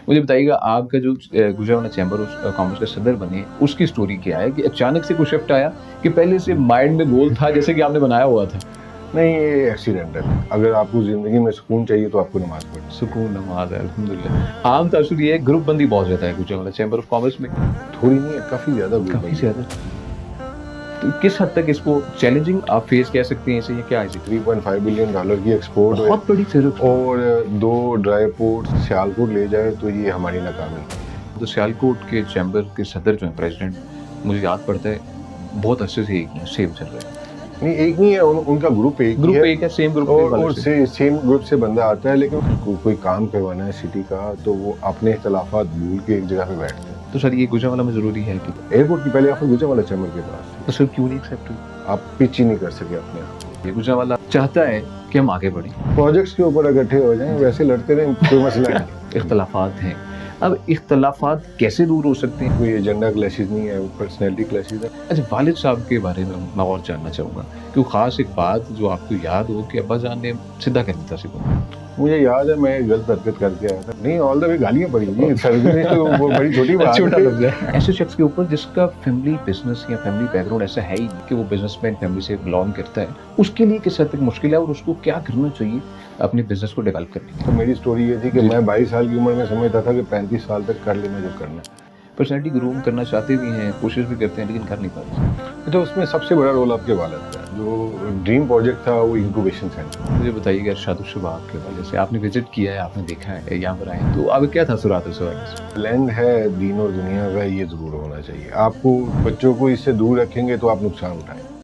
मुझे बताइएगा आपका जो गुजरांवाला चैम्बर ऑफ कॉमर्स का सदर बने, उसकी स्टोरी क्या है कि अचानक से कोई शिफ्ट आया कि पहले से माइंड में गोल था जैसे कि आपने बनाया हुआ था? नहीं, ये एक्सीडेंटल है। अगर आपको ज़िंदगी में सुकून चाहिए तो आपको नमाज़ पढ़नी चाहिए। सुकून नमाज है, अल्हम्दुलिल्लाह। आम तासुर ये है ग्रुप बंदी बहुत रहता है गुजरांवाला चैम्बर ऑफ कॉमर्स में, थोड़ी नहीं है, काफ़ी ज़्यादा ग्रुप काफ़ी है। ज़्यादा। तो किस हद तक इसको चैलेंजिंग आप फेस कह सकते हैं इसे, या क्या है इसे? $3.5 बिलियन की एक्सपोर्ट है बहुत बड़ी फिर और 2 ड्राई पोर्ट सियालकोट ले जाए तो ये हमारी नाकामी है। तो सियालकोट के चैम्बर के सदर जो है प्रेसिडेंट, मुझे याद पड़ता है बहुत अरसे से एक ही सेम चल रहा है। नहीं, एक नहीं है, उनका ग्रुप एक ही है एक है, सेम ग्रुप और सेम ग्रुप से बंदा आता है, लेकिन कोई काम करवाना है सिटी का तो वो अपने इख्तलाफात भूल के एक जगह पे बैठते हैं। तो सर ये गुजरांवाला में ज़रूरी है कि एयरपोर्ट की पहले ऑफर गुजरांवाला चैम्बर के पास थी। तो सर क्यों नहीं एक्सेप्ट हुई? आप पिच ही नहीं कर सके अपने आप। ये गुजरांवाला चाहता है कि हम आगे बढ़ें, प्रोजेक्ट्स के ऊपर इकट्ठे हो जाएं, वैसे लड़ते रहें, कोई मसला नहीं। इख्तलाफात हैं। अब इख्तलाफात कैसे दूर हो सकते हैं? कोई एजेंडा क्लैशेस नहीं है, पर्सनैलिटी क्लैशेस है। अच्छा, वालिद साहब के बारे में मैं और जानना चाहूँगा कि वो ख़ास एक बात जो आपको याद हो कि अब्बा जान ने सीधा कह दिया था सिर्फ। मुझे याद है मैं गलत हरकत करके आया था। नहीं, ऑल द वे गालियाँ पड़ी जी, सर्विस तो वो बड़ी छोटी बात छोटा है। लफ्ज़ है। ऐसे शख्स के ऊपर जिसका फैमिली बिजनेस या फैमिली बैकग्राउंड ऐसा है ही नहीं कि वो बिजनेसमैन फैमिली से बिलोंग करता है, उसके लिए किस हद तक मुश्किल है और उसको क्या करना चाहिए अपने बिजनेस को डेवलप करने के लिए? तो मेरी स्टोरी ये थी कि मैं 22 साल की उम्र में समझता था कि 35 साल तक कर लेना जो करना है। पर्सनैलिटी ग्रूम करना चाहते भी हैं, कोशिश भी करते हैं, लेकिन कर नहीं पाते। तो उसमें सबसे बड़ा रोल आपके वालिद का है। जो ड्रीम प्रोजेक्ट था वो इंक्यूबेशन सेंटर। मुझे बताइएगा शादुशुबा के वाले से, आपने विजिट किया है, आपने देखा है, यहाँ पर आए तो अब क्या था सुरात उस वक्त? ब्लेंड है दीन और दुनिया का, ये ज़रूर होना चाहिए। आपको बच्चों को इससे दूर रखेंगे तो आप नुकसान उठाएंगे।